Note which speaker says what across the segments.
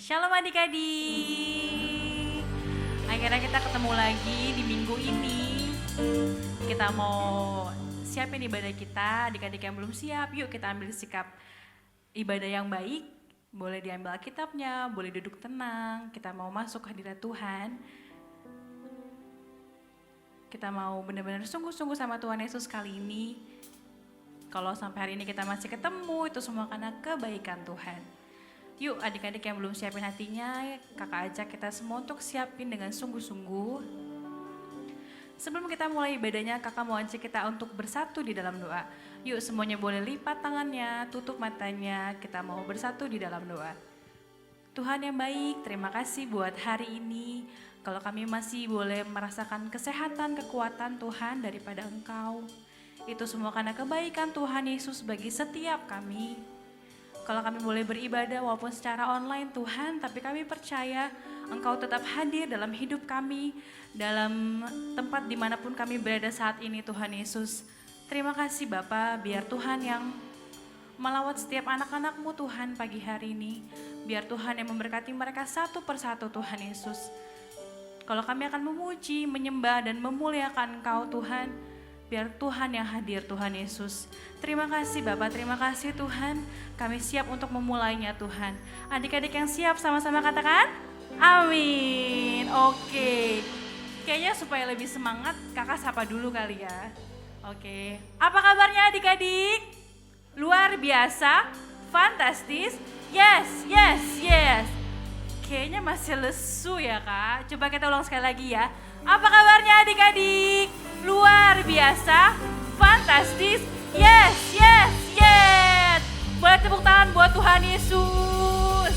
Speaker 1: Shalom adik-adik. Akhirnya kita ketemu lagi di minggu ini. Kita mau siapin ibadah kita. Adik-adik yang belum siap, yuk kita ambil sikap ibadah yang baik. Boleh diambil Alkitabnya, boleh duduk tenang. Kita mau masuk hadirat Tuhan. Kita mau benar-benar sungguh-sungguh sama Tuhan Yesus kali ini. Kalau sampai hari ini kita masih ketemu, itu semua karena kebaikan Tuhan. Yuk adik-adik yang belum siapin hatinya, kakak ajak kita semua untuk siapin dengan sungguh-sungguh. Sebelum kita mulai ibadahnya, kakak mau ajak kita untuk bersatu di dalam doa. Yuk semuanya boleh lipat tangannya, tutup matanya, kita mau bersatu di dalam doa. Tuhan yang baik, terima kasih buat hari ini. Kalau kami masih boleh merasakan kesehatan, kekuatan Tuhan daripada Engkau. Itu semua karena kebaikan Tuhan Yesus bagi setiap kami. Kalau kami boleh beribadah walaupun secara online Tuhan, tapi kami percaya Engkau tetap hadir dalam hidup kami, dalam tempat dimanapun kami berada saat ini Tuhan Yesus. Terima kasih Bapa, biar Tuhan yang melawat setiap anak-anak-Mu Tuhan pagi hari ini. Biar Tuhan yang memberkati mereka satu persatu Tuhan Yesus. Kalau kami akan memuji, menyembah dan memuliakan Engkau Tuhan, biar Tuhan yang hadir Tuhan Yesus. Terima kasih Bapak, terima kasih Tuhan. Kami siap untuk memulainya Tuhan. Adik-adik yang siap sama-sama katakan amin. Oke. Kayaknya supaya lebih semangat kakak sapa dulu kali ya. Oke. Apa kabarnya adik-adik? Luar biasa? Fantastis? Yes, yes, yes. Kayaknya masih lesu ya kak. Coba kita ulang sekali lagi ya. Apa kabarnya adik-adik? Luar biasa, fantastis, yes, yes, yes. Boleh tepuk tangan buat Tuhan Yesus.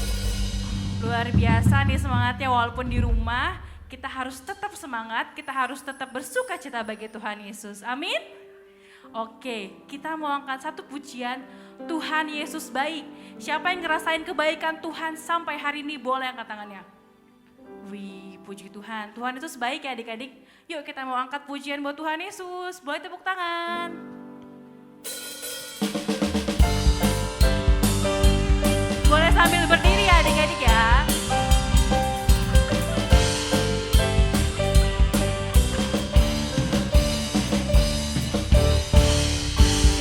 Speaker 1: Luar biasa nih semangatnya, walaupun di rumah kita harus tetap semangat, kita harus tetap bersuka cita bagi Tuhan Yesus, amin. Oke, kita mau angkat satu pujian, Tuhan Yesus baik. Siapa yang ngerasain kebaikan Tuhan sampai hari ini boleh angkat tangannya. Wih, puji Tuhan. Tuhan Yesus baik ya adik-adik. Yuk kita mau angkat pujian buat Tuhan Yesus. Boleh tepuk tangan. Boleh sambil berdiri ya adik-adik ya.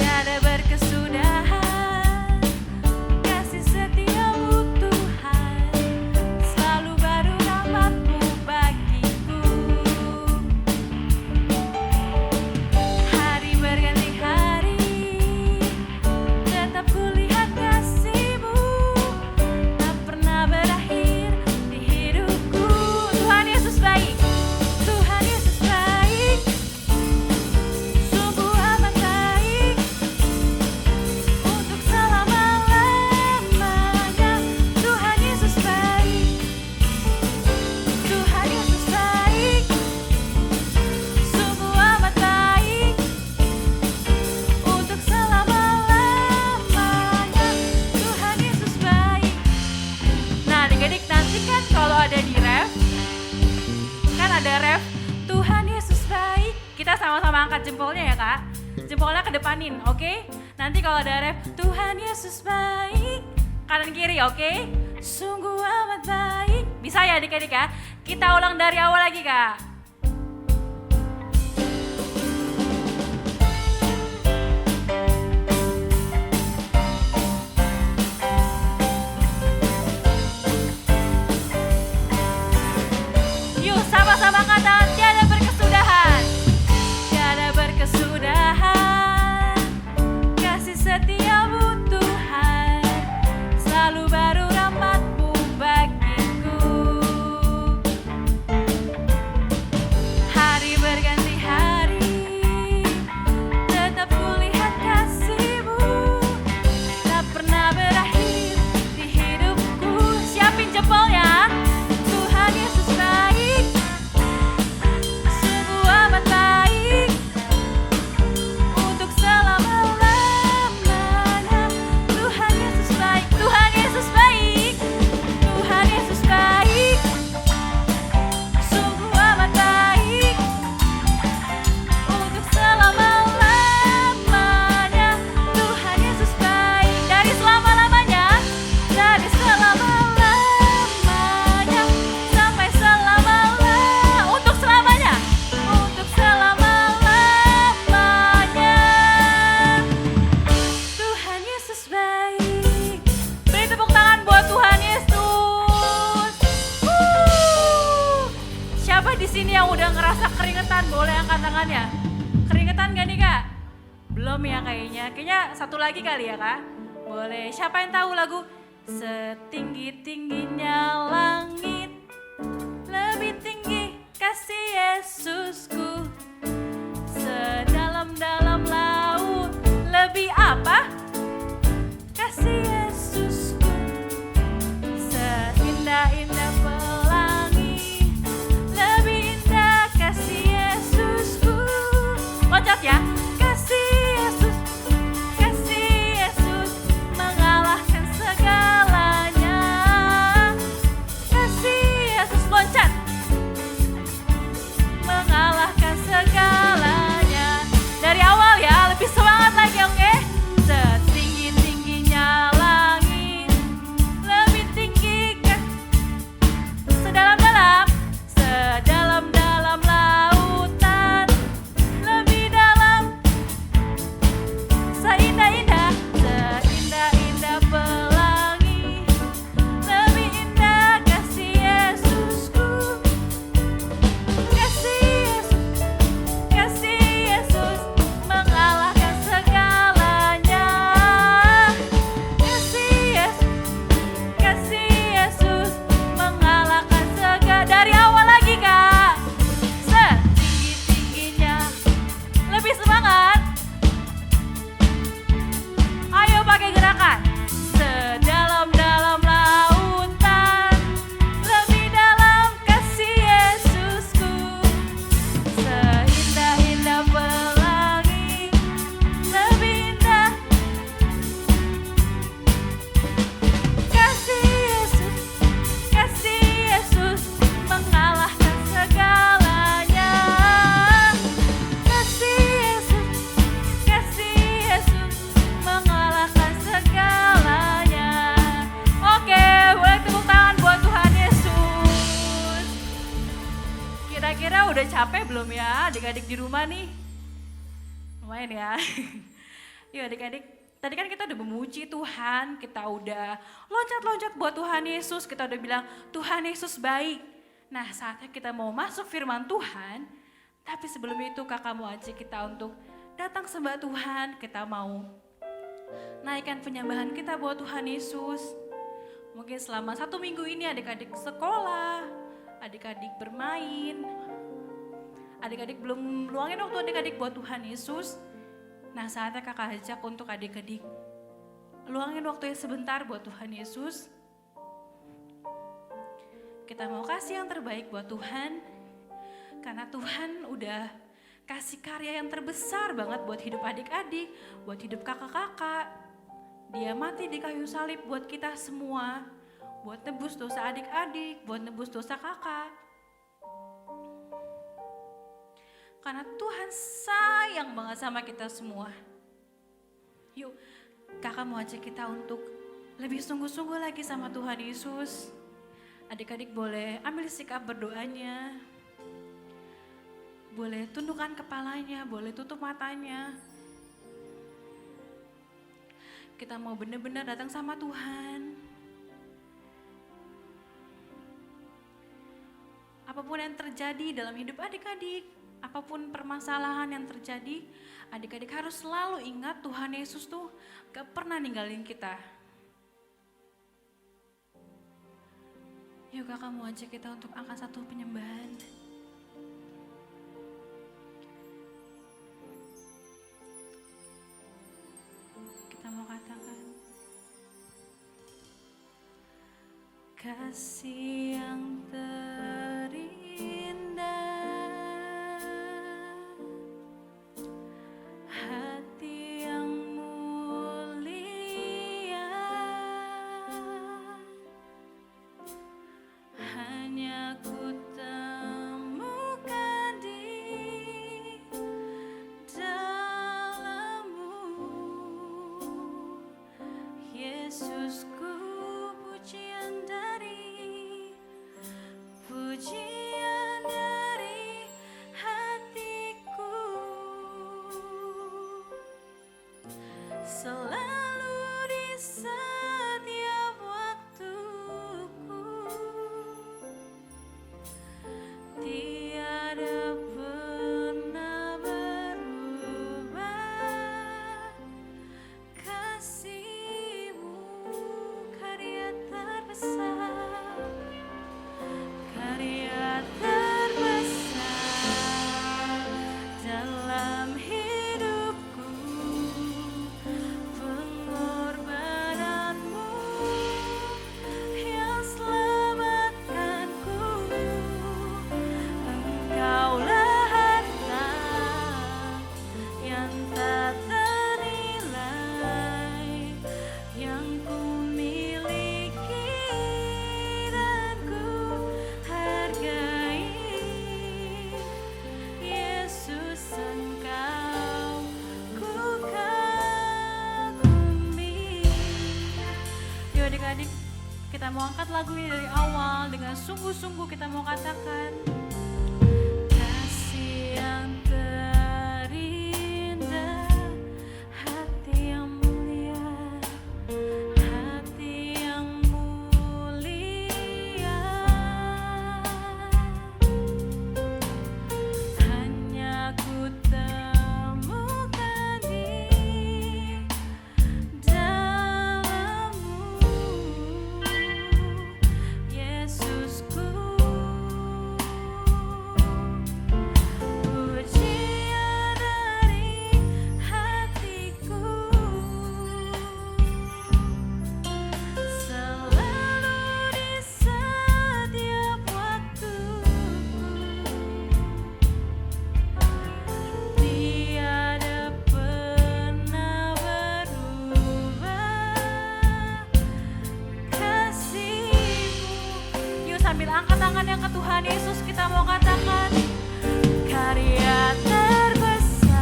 Speaker 1: Tiada berkesudahan kasih setiamu Tuhan, selalu baru rahmat-Mu bagiku. Hari berganti hari, tetap kulihat kasih-Mu, tak pernah berakhir di hidupku. Tuhan Yesus baik, Tuhan Yesus baik, sungguh amat baik, untuk selama-lamanya. Tuhan Yesus baik, Tuhan Yesus baik, sungguh amat baik, untuk selama-lamanya. Tuhan Yesus baik. Nah adik-adik nanti kan kalau ada di ref, kan ada ref Tuhan Yesus baik. Kita sama-sama angkat jempolnya ya kak. Jempolnya kedepanin, oke? Nanti kalau ada ref Tuhan Yesus baik, kanan kiri, oke? Sungguh amat baik. Bisa ya adik-adik ya? Kita ulang dari awal lagi kak. Yuk sama-sama kata tiada berkesudahan. Tiada berkesudahan kasih setia-Mu Tuhan, selalu baru rahmat-Mu bagiku. keringetan boleh angkat tangannya. Keringetan gak nih Kak? Belum ya kayaknya. Kayaknya satu lagi kali ya Kak. Boleh. Siapa yang tahu lagu setinggi-tingginya langit, lebih tinggi kasih Yesusku, sedalam-dalam laut, lebih apa? Kasih Yesusku, seindah-indah pelangi, lebih indah kasih Yesusku. Loncat ya. Kasih Yesus, kasih Yesus mengalahkan segalanya. Kasih Yesus, loncat, mengalahkan segalanya. Dari awal ya, lebih semangat lagi, oke? Setinggi-tingginya langit, lebih tinggi kan, sedalam-dalam, sedalam-dalam lautan, lebih dalam, seindah-indah, seindah-indah pelangi, lebih indah kasih Yesusku. Kasih Yesus, kasih Yesus mengalahkan segalanya. Kasih Yesus mengalahkan segala. Dari awal lagi Kak. Setinggi-tingginya, lebih semangat. Ayo pakai gerakan. Sedalam-dalam lautan, lebih dalam kasih Yesusku, seindah-indah pelangi, lebih indah kasih Yesus mengalahkan segalanya. Kasih Yesus mengalahkan segalanya. Oke, boleh tepuk tangan buat Tuhan Yesus. Kira-kira udah capek belum ya adik-adik di rumah nih? Lumayan ya. Yuk adik-adik, tadi kan kita udah memuji Tuhan, kita udah loncat-loncat buat Tuhan Yesus, kita udah bilang Tuhan Yesus baik. Nah saatnya kita mau masuk firman Tuhan, tapi sebelum itu kakak mau ajak kita untuk datang sembah Tuhan, kita mau naikkan penyembahan kita buat Tuhan Yesus. Mungkin selama 1 minggu ini adik-adik sekolah, adik-adik bermain, adik-adik belum luangin waktu adik-adik buat Tuhan Yesus. Nah saatnya kakak ajak untuk adik-adik luangin waktunya sebentar buat Tuhan Yesus. Kita mau kasih yang terbaik buat Tuhan, karena Tuhan udah kasih karya yang terbesar banget buat hidup adik-adik, buat hidup kakak-kakak. Dia mati di kayu salib buat kita semua, buat nebus dosa adik-adik, buat nebus dosa kakak. Karena Tuhan sayang banget sama kita semua. Yuk, kakak mau ajak kita untuk lebih sungguh-sungguh lagi sama Tuhan Yesus. Adik-adik boleh ambil sikap berdoanya. Boleh tundukkan kepalanya, boleh tutup matanya. Kita mau benar-benar datang sama Tuhan. Apapun yang terjadi dalam hidup adik-adik, apapun permasalahan yang terjadi, adik-adik harus selalu ingat Tuhan Yesus tuh gak pernah ninggalin kita. Yuk kakak mau ajak kita untuk angkat satu penyembahan. Kita mau katakan, kasih yang terindah, hati yang mulia, hanya ku temukan di dalam-Mu, Yesusku. Pujian dari hatiku, selalu di setiap waktuku, tiada adik-adik, kita mau angkat lagu ini dari awal dengan sungguh-sungguh kita mau katakan, kasih yang terindah, hati yang mulia, hati yang mulia, hanya ku temukan di dalammu, Yesusku. Pujian dari hatiku, selalu di setiap waktu, tiada pernah berubah kasih-Mu. Yuk sambil angkat tangan yang ke Tuhan Yesus kita mau katakan, karya terbesar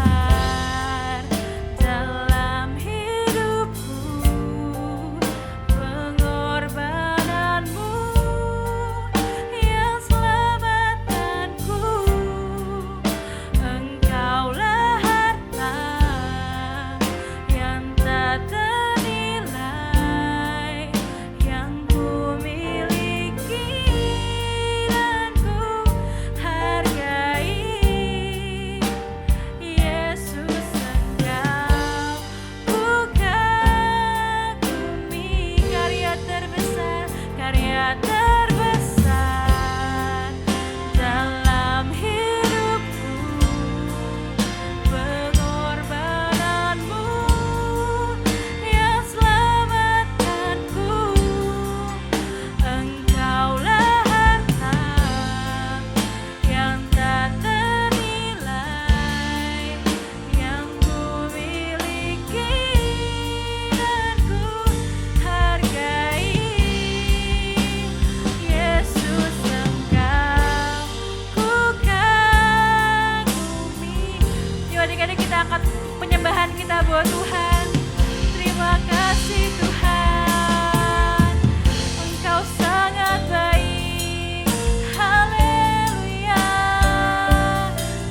Speaker 1: dalam hidupku, pengorbananmu yang selamatkanku, Engkaulah harta yang tak ternilai yang ku miliki dan ku hargai. Yesus, Engkau ku kagumi, karya terbesar dalam hidupku, pengorbananmu yang selamatkanku, Engkaulah harta yang tak ternilai yang ku miliki dan ku hargai. Yesus, Engkau ku kagumi. Yuk adik-adik kita angkat penyembahan kita buat Tuhan. Terima kasih Tuhan, Engkau sangat baik. Haleluya.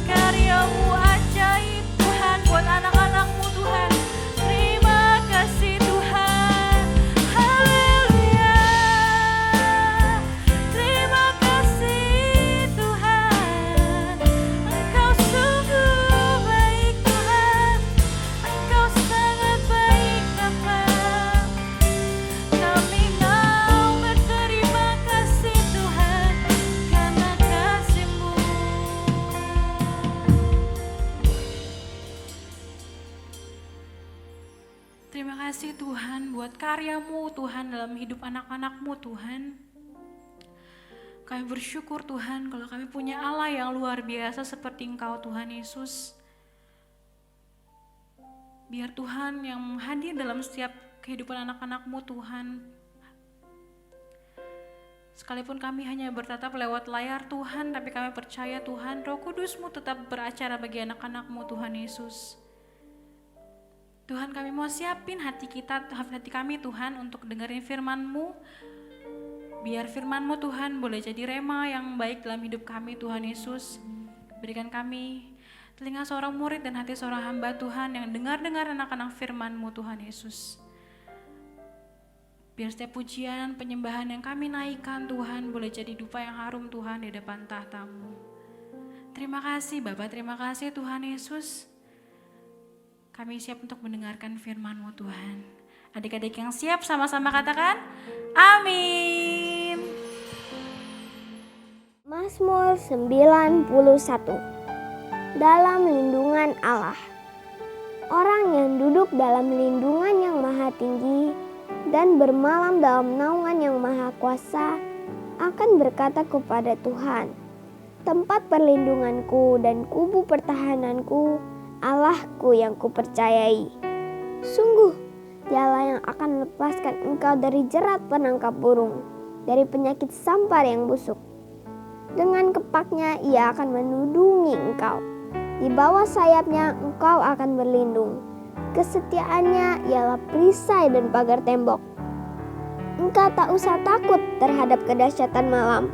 Speaker 1: Karya-Mu ajaib Tuhan buat anak-anak-Mu Tuhan. Terima kasih Tuhan. Haleluya. Terima kasih Tuhan. Engkau sungguh baik Tuhan. Engkau sangat baik Bapa. Kami mau berterima kasih Tuhan karena kasih-Mu. Terima kasih Tuhan buat karya-Mu Tuhan dalam hidup anak-anak-Mu Tuhan. Kami bersyukur Tuhan kalau kami punya Allah yang luar biasa seperti Engkau Tuhan Yesus. Biar Tuhan yang hadir dalam setiap kehidupan anak-anak-Mu Tuhan. Sekalipun kami hanya bertatap lewat layar Tuhan, tapi kami percaya Tuhan Roh Kudus-Mu tetap beracara bagi anak-anak-Mu Tuhan Yesus. Tuhan, kami mau siapin hati kami Tuhan untuk dengerin firman-Mu. Biar firman-Mu Tuhan boleh jadi rema yang baik dalam hidup kami Tuhan Yesus. Berikan kami telinga seorang murid dan hati seorang hamba Tuhan yang dengar-dengar anak-anak firman-Mu Tuhan Yesus. Biar setiap pujian, penyembahan yang kami naikkan Tuhan boleh jadi dupa yang harum Tuhan di depan tahta-Mu. Terima kasih Bapa, terima kasih Tuhan Yesus. Kami siap untuk mendengarkan firman-Mu Tuhan. Adik-adik yang siap sama-sama katakan, amin.
Speaker 2: Mazmur 91. Dalam lindungan Allah. Orang yang duduk dalam lindungan yang maha tinggi dan bermalam dalam naungan yang maha kuasa akan berkata kepada Tuhan, tempat perlindunganku dan kubu pertahananku, Allahku yang kupercayai. Sungguh, Dialah yang akan melepaskan engkau dari jerat penangkap burung, dari penyakit sampar yang busuk. Dengan kepaknya ia akan menudungi engkau. Di bawah sayapnya engkau akan berlindung. Kesetiaannya ialah perisai dan pagar tembok. Engkau tak usah takut terhadap kedahsyatan malam,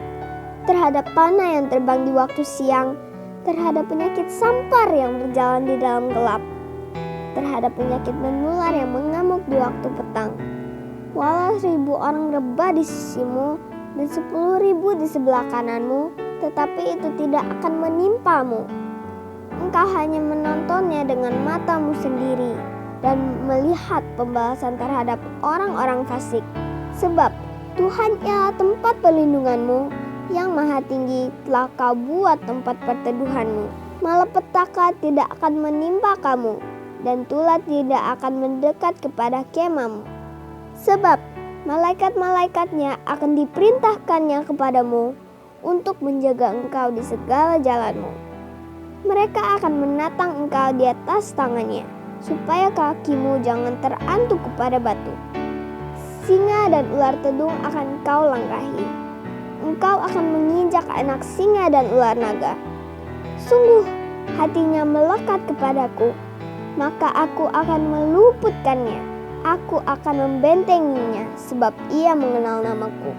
Speaker 2: terhadap panah yang terbang di waktu siang, terhadap penyakit sampar yang berjalan di dalam gelap, terhadap penyakit menular yang mengamuk di waktu petang. Walau 1.000 orang rebah di sisimu dan 10.000 di sebelah kananmu, tetapi itu tidak akan menimpamu. Engkau hanya menontonnya dengan matamu sendiri dan melihat pembalasan terhadap orang-orang fasik. Sebab Tuhan ialah tempat perlindunganmu, yang maha tinggi telah kau buat tempat perteduhanmu. Malapetaka tidak akan menimpa kamu, dan tulah tidak akan mendekat kepada kemahmu. Sebab malaikat-malaikatnya akan diperintahkannya kepadamu untuk menjaga engkau di segala jalanmu. Mereka akan menatang engkau di atas tangannya, supaya kakimu jangan terantuk kepada batu. Singa dan ular tedung akan kau langkahi. Engkau akan menginjak anak singa dan ular naga. Sungguh hatinya melekat kepadaku, maka aku akan meluputkannya. Aku akan membentenginya, sebab ia mengenal namaku.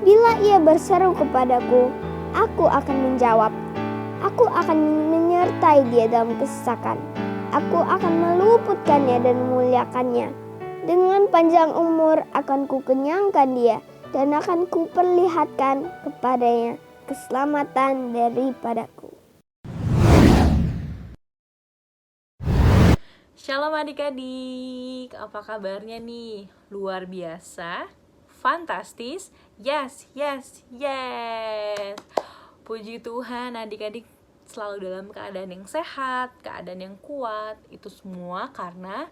Speaker 2: Bila ia berseru kepadaku, aku akan menjawab. Aku akan menyertai dia dalam kesesakan. Aku akan meluputkannya dan memuliakannya. Dengan panjang umur akan kukenyangkan dia, dan akan kuperlihatkan kepadanya keselamatan daripadaku.
Speaker 1: Shalom adik-adik, apa kabarnya nih? Luar biasa? Fantastis? Yes, yes, yes. Puji Tuhan, adik-adik selalu dalam keadaan yang sehat, keadaan yang kuat. Itu semua karena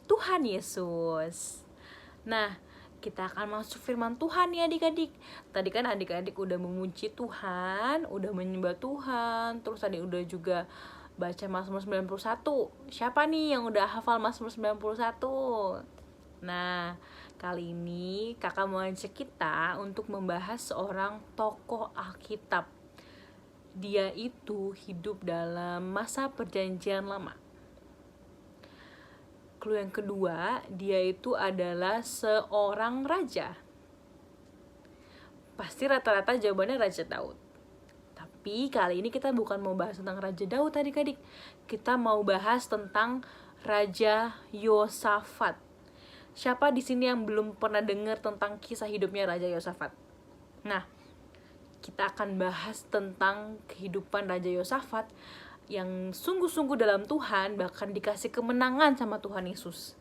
Speaker 1: Tuhan Yesus. Nah, kita akan masuk firman Tuhan nih adik-adik. Tadi kan adik-adik udah memuji Tuhan, udah menyembah Tuhan, terus tadi udah juga baca Mazmur 91. Siapa nih yang udah hafal Mazmur 91? Nah, kali ini kakak mau ajak kita untuk membahas seorang tokoh Alkitab. Dia itu hidup dalam masa perjanjian lama. Clue yang kedua, dia itu adalah seorang raja. Pasti rata-rata jawabannya Raja Daud. Tapi kali ini kita bukan mau bahas tentang Raja Daud adik-adik. Kita mau bahas tentang Raja Yosafat. Siapa di sini yang belum pernah dengar tentang kisah hidupnya Raja Yosafat? Nah, kita akan bahas tentang kehidupan Raja Yosafat yang sungguh-sungguh dalam Tuhan, bahkan dikasih kemenangan sama Tuhan Yesus.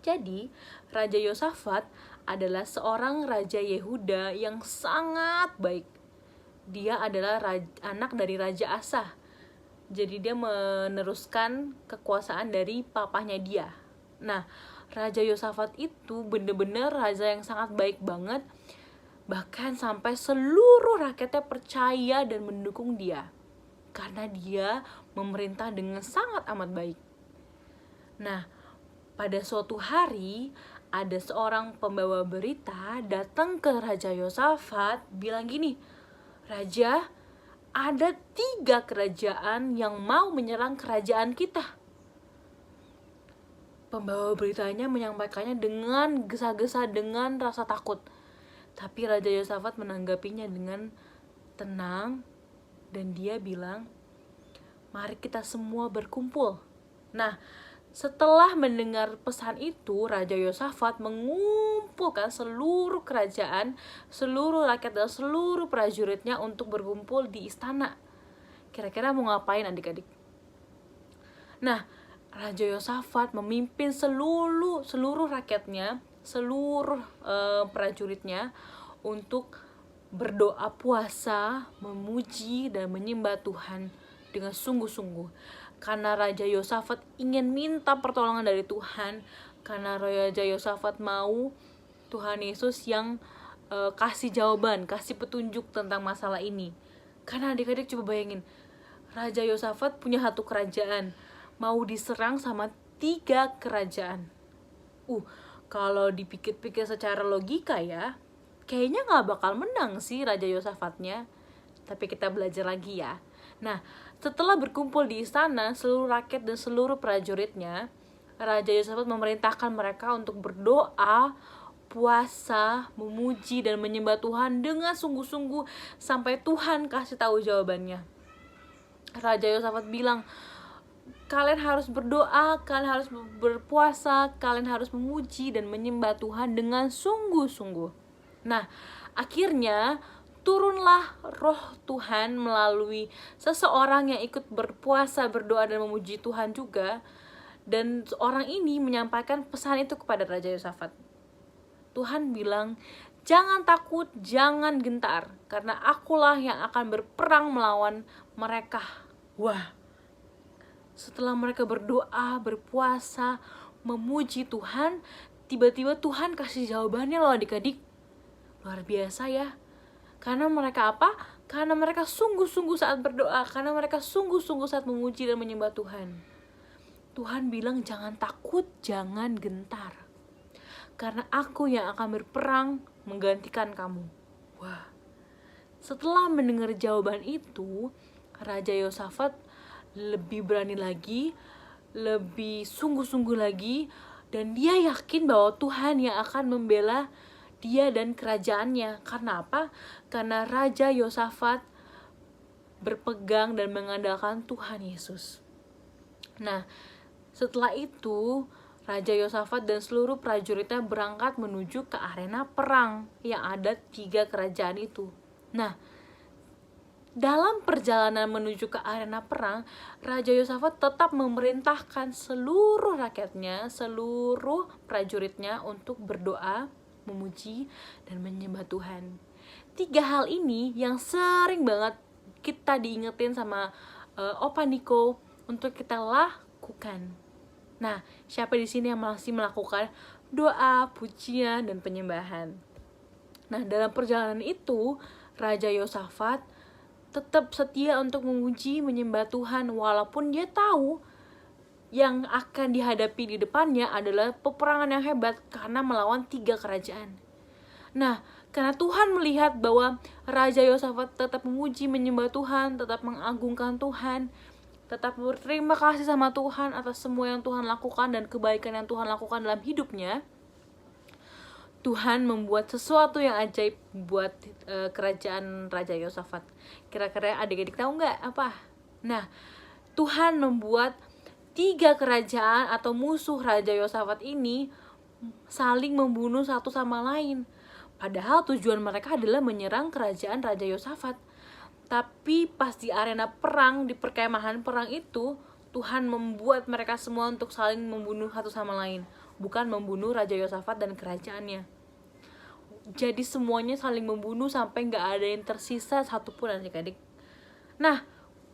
Speaker 1: Jadi, Raja Yosafat adalah seorang Raja Yehuda yang sangat baik. Dia adalah anak dari Raja Asa. Jadi dia meneruskan kekuasaan dari papahnya dia. Nah, Raja Yosafat itu benar-benar raja yang sangat baik banget. Bahkan sampai seluruh rakyatnya percaya dan mendukung dia. Karena dia memerintah dengan sangat amat baik. Nah, pada suatu hari ada seorang pembawa berita datang ke Raja Yosafat bilang gini, Raja, ada 3 kerajaan yang mau menyerang kerajaan kita. Pembawa beritanya menyampaikannya dengan gesa-gesa, dengan rasa takut. Tapi Raja Yosafat menanggapinya dengan tenang dan dia bilang, mari kita semua berkumpul. Nah, setelah mendengar pesan itu, Raja Yosafat mengumpulkan seluruh kerajaan, seluruh rakyat dan seluruh prajuritnya untuk berkumpul di istana. Kira-kira mau ngapain adik-adik? Nah, Raja Yosafat memimpin seluruh rakyatnya, seluruh prajuritnya untuk berdoa puasa, memuji dan menyembah Tuhan dengan sungguh-sungguh. Karena Raja Yosafat ingin minta pertolongan dari Tuhan, karena Raja Yosafat mau Tuhan Yesus yang kasih jawaban, kasih petunjuk tentang masalah ini. Karena adik-adik coba bayangin, Raja Yosafat punya 1 kerajaan, mau diserang sama 3 kerajaan. Kalau dipikir-pikir secara logika ya, kayaknya gak bakal menang sih Raja Yosafatnya. Tapi kita belajar lagi ya. Nah, setelah berkumpul di istana, seluruh rakyat dan seluruh prajuritnya, Raja Yosafat memerintahkan mereka untuk berdoa
Speaker 3: berpuasa, memuji dan menyembah Tuhan dengan sungguh-sungguh sampai Tuhan kasih tahu jawabannya. Raja Yosafat bilang, kalian harus berdoa, kalian harus berpuasa, kalian harus memuji dan menyembah Tuhan dengan sungguh-sungguh. Nah, akhirnya turunlah roh Tuhan melalui seseorang yang ikut berpuasa, berdoa dan memuji Tuhan juga. Dan orang ini menyampaikan pesan itu kepada Raja Yosafat. Tuhan bilang, jangan takut, jangan gentar, karena akulah yang akan berperang melawan mereka. Wah, setelah mereka berdoa, berpuasa, memuji Tuhan, tiba-tiba Tuhan kasih jawabannya loh adik-adik. Luar biasa ya. Karena mereka apa? Karena mereka sungguh-sungguh saat berdoa, karena mereka sungguh-sungguh saat memuji dan menyembah Tuhan. Tuhan bilang jangan takut, jangan gentar, karena aku yang akan berperang menggantikan kamu. Wah, setelah mendengar jawaban itu, Raja Yosafat lebih berani lagi, lebih sungguh-sungguh lagi, dan dia yakin bahwa Tuhan yang akan membela dia dan kerajaannya. Karena apa? Karena Raja Yosafat berpegang dan mengandalkan Tuhan Yesus. Nah, setelah itu Raja Yosafat dan seluruh prajuritnya berangkat menuju ke arena perang yang ada 3 kerajaan itu. Nah, dalam perjalanan menuju ke arena perang, Raja Yosafat tetap memerintahkan seluruh rakyatnya, seluruh prajuritnya untuk berdoa, memuji, dan menyembah Tuhan. 3 hal ini yang sering banget kita diingetin sama Opa Niko untuk kita lakukan. Nah, siapa di sini yang masih melakukan doa, pujian, dan penyembahan? Nah, dalam perjalanan itu, Raja Yosafat tetap setia untuk memuji, menyembah Tuhan, walaupun dia tahu yang akan dihadapi di depannya adalah peperangan yang hebat karena melawan 3 kerajaan. Nah, karena Tuhan melihat bahwa Raja Yosafat tetap memuji, menyembah Tuhan, tetap mengagungkan Tuhan, tetap berterima kasih sama Tuhan atas semua yang Tuhan lakukan dan kebaikan yang Tuhan lakukan dalam hidupnya, Tuhan membuat sesuatu yang ajaib buat kerajaan Raja Yosafat. Kira-kira adik-adik tahu nggak apa? Nah, Tuhan membuat 3 kerajaan atau musuh Raja Yosafat ini saling membunuh satu sama lain. Padahal tujuan mereka adalah menyerang kerajaan Raja Yosafat. Tapi pas di arena perang, di perkemahan perang itu, Tuhan membuat mereka semua untuk saling membunuh satu sama lain, bukan membunuh Raja Yosafat dan kerajaannya. Jadi semuanya saling membunuh sampai gak ada yang tersisa satupun adik-adik. Nah,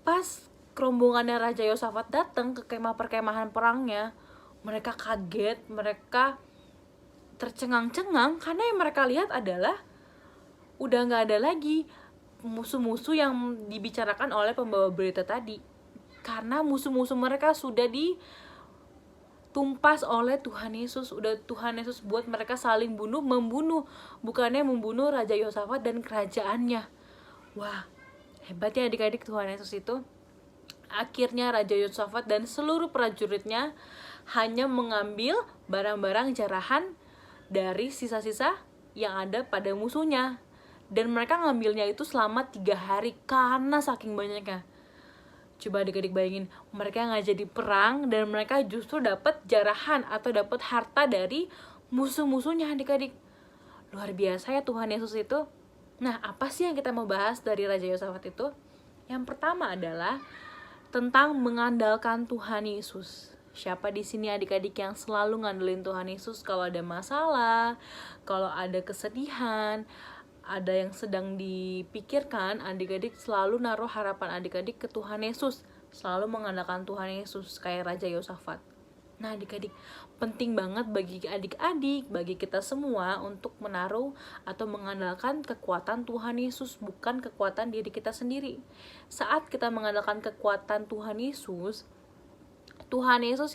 Speaker 3: pas rombongannya Raja Yosafat datang ke kemah perkemahan perangnya, mereka kaget, mereka tercengang-cengang karena yang mereka lihat adalah udah gak ada lagi musuh-musuh yang dibicarakan oleh pembawa berita tadi, karena musuh-musuh mereka sudah ditumpas oleh Tuhan Yesus. Udah Tuhan Yesus buat mereka saling membunuh, bukannya membunuh Raja Yosafat dan kerajaannya. Wah, hebat ya adik-adik Tuhan Yesus itu. Akhirnya Raja Yosafat dan seluruh prajuritnya hanya mengambil barang-barang jarahan dari sisa-sisa yang ada pada musuhnya. Dan mereka ngambilnya itu selama 3 hari karena saking banyaknya. Coba adik-adik bayangin, mereka nggak jadi perang dan mereka justru dapat jarahan atau dapat harta dari musuh-musuhnya adik-adik. Luar biasa ya Tuhan Yesus itu. Nah, apa sih yang kita mau bahas dari Raja Yosafat itu? Yang pertama adalah tentang mengandalkan Tuhan Yesus. Siapa di sini adik-adik yang selalu ngandelin Tuhan Yesus kalau ada masalah, kalau ada kesedihan, ada yang sedang dipikirkan, adik-adik selalu naruh harapan adik-adik ke Tuhan Yesus, selalu mengandalkan Tuhan Yesus kayak Raja Yosafat. Nah adik-adik, penting banget bagi adik-adik, bagi kita semua untuk menaruh atau mengandalkan kekuatan Tuhan Yesus, bukan kekuatan diri kita sendiri. Saat kita mengandalkan kekuatan Tuhan Yesus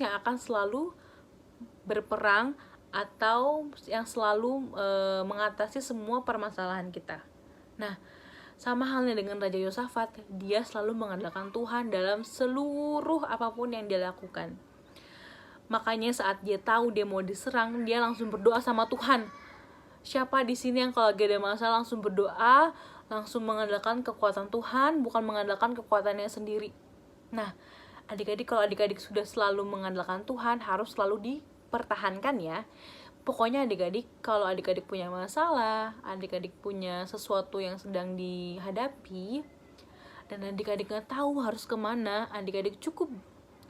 Speaker 3: yang akan selalu berperang atau yang selalu mengatasi semua permasalahan kita. Nah, sama halnya dengan Raja Yosafat, dia selalu mengandalkan Tuhan dalam seluruh apapun yang dia lakukan. Makanya saat dia tahu dia mau diserang, dia langsung berdoa sama Tuhan. Siapa di sini yang kalau lagi ada masalah langsung berdoa, langsung mengandalkan kekuatan Tuhan, bukan mengandalkan kekuatannya sendiri? Nah, adik-adik, kalau adik-adik sudah selalu mengandalkan Tuhan, harus selalu dipertahankan ya. Pokoknya adik-adik, kalau adik-adik punya masalah, adik-adik punya sesuatu yang sedang dihadapi, dan adik-adik gak tahu harus kemana, adik-adik cukup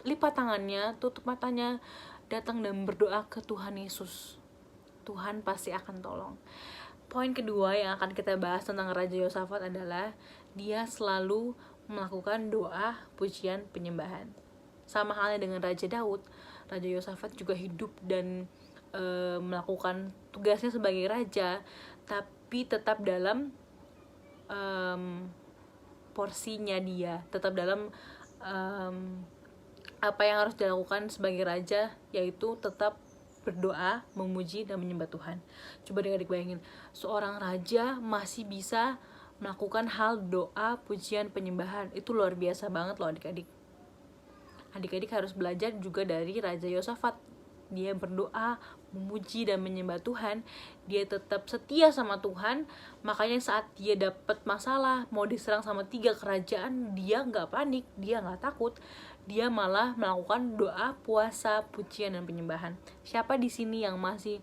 Speaker 3: lipat tangannya, tutup matanya, datang dan berdoa ke Tuhan Yesus. Tuhan pasti akan tolong. Poin kedua yang akan kita bahas tentang Raja Yosafat adalah dia selalu melakukan doa, pujian, penyembahan. Sama halnya dengan Raja Daud, Raja Yosafat juga hidup dan melakukan tugasnya sebagai raja, tapi tetap dalam porsinya dia, tetap dalam apa yang harus dilakukan sebagai raja, yaitu tetap berdoa, memuji, dan menyembah Tuhan. Coba adik-adik bayangin, seorang raja masih bisa melakukan hal doa, pujian, penyembahan. Itu luar biasa banget loh adik-adik. Adik-adik harus belajar juga dari Raja Yosafat. Dia berdoa, memuji, dan menyembah Tuhan. Dia tetap setia sama Tuhan. Makanya saat dia dapat masalah, mau diserang sama 3 kerajaan, dia gak panik, dia gak takut. Dia malah melakukan doa, puasa, pujian, dan penyembahan. Siapa di sini yang masih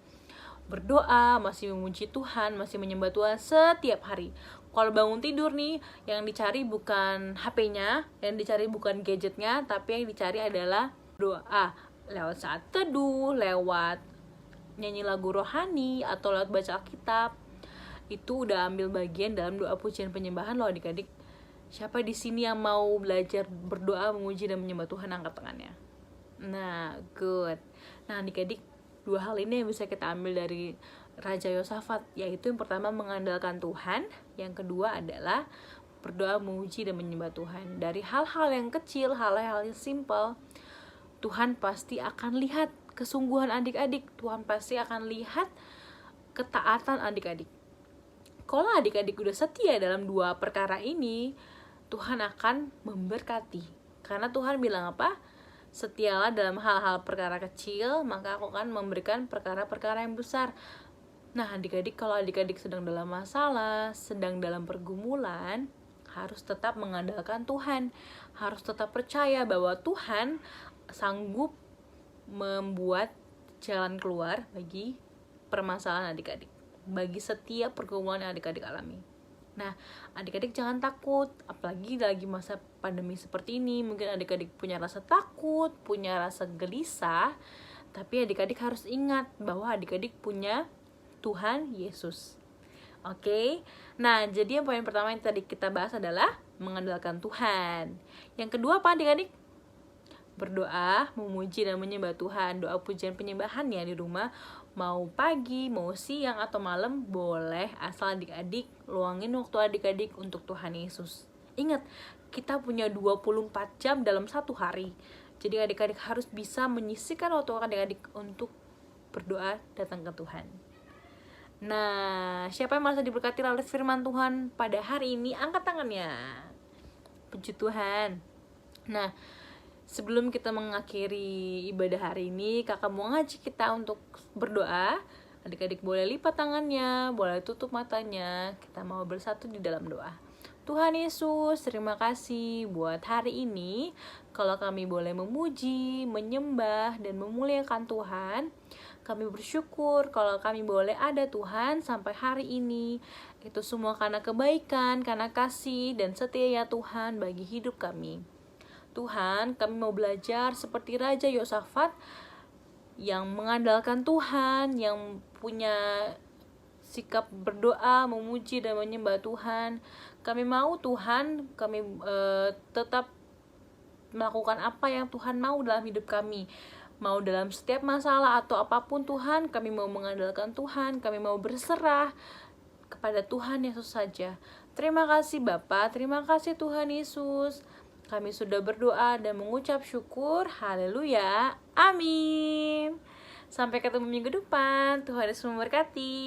Speaker 3: berdoa, masih memuji Tuhan, masih menyembah Tuhan setiap hari? Kalau bangun tidur nih, yang dicari bukan HP-nya, yang dicari bukan gadgetnya, tapi yang dicari adalah doa. Lewat saat teduh, lewat nyanyi lagu rohani, atau lewat baca Alkitab. Itu udah ambil bagian dalam doa, pujian, penyembahan loh adik-adik. Siapa di sini yang mau belajar berdoa, memuji, dan menyembah Tuhan? Angkat tangannya. Nah, good. Nah, adik-adik, 2 hal ini yang bisa kita ambil dari Raja Yosafat, yaitu yang pertama mengandalkan Tuhan, yang kedua adalah berdoa, memuji, dan menyembah Tuhan. Dari hal-hal yang kecil, hal-hal yang simple, Tuhan pasti akan lihat kesungguhan adik-adik. Tuhan pasti akan lihat ketaatan adik-adik. Kalau adik-adik udah setia dalam 2 perkara ini, Tuhan akan memberkati. Karena Tuhan bilang apa? Setialah dalam hal-hal perkara kecil, maka aku akan memberikan perkara-perkara yang besar. Nah, adik-adik, kalau adik-adik sedang dalam masalah, sedang dalam pergumulan, harus tetap mengandalkan Tuhan. Harus tetap percaya bahwa Tuhan sanggup membuat jalan keluar bagi permasalahan adik-adik, bagi setiap pergumulan yang adik-adik alami. Nah, adik-adik jangan takut, apalagi lagi masa pandemi seperti ini. Mungkin adik-adik punya rasa takut, punya rasa gelisah, tapi adik-adik harus ingat bahwa adik-adik punya Tuhan Yesus. Oke? Nah, jadi yang poin pertama yang tadi kita bahas adalah mengandalkan Tuhan. Yang kedua apa adik-adik? Berdoa, memuji, dan menyembah Tuhan. Doa, pujian, penyembahan ya di rumah, mau pagi, mau siang, atau malam boleh, asal adik-adik luangin waktu adik-adik untuk Tuhan Yesus. Ingat, kita punya 24 jam dalam 1 hari. Jadi adik-adik harus bisa menyisihkan waktu adik-adik untuk berdoa, datang ke Tuhan. Nah, siapa yang merasa diberkati oleh firman Tuhan pada hari ini? Angkat tangannya. Puji Tuhan. Nah, sebelum kita mengakhiri ibadah hari ini, kakak mau ngajak kita untuk berdoa. Adik-adik boleh lipat tangannya, boleh tutup matanya. Kita mau bersatu di dalam doa. Tuhan Yesus, terima kasih buat hari ini. Kalau kami boleh memuji, menyembah, dan memuliakan Tuhan, kami bersyukur kalau kami boleh ada Tuhan sampai hari ini. Itu semua karena kebaikan, karena kasih, dan setia Tuhan bagi hidup kami. Tuhan, kami mau belajar seperti Raja Yosafat yang mengandalkan Tuhan, yang punya sikap berdoa, memuji, dan menyembah Tuhan. Kami mau Tuhan, kami tetap melakukan apa yang Tuhan mau dalam hidup kami. Mau dalam setiap masalah atau apapun Tuhan, kami mau mengandalkan Tuhan, kami mau berserah kepada Tuhan Yesus saja. Terima kasih Bapa, terima kasih Tuhan Yesus. Kami sudah berdoa dan mengucap syukur. Haleluya. Amin. Sampai ketemu minggu depan. Tuhan Yesus memberkati.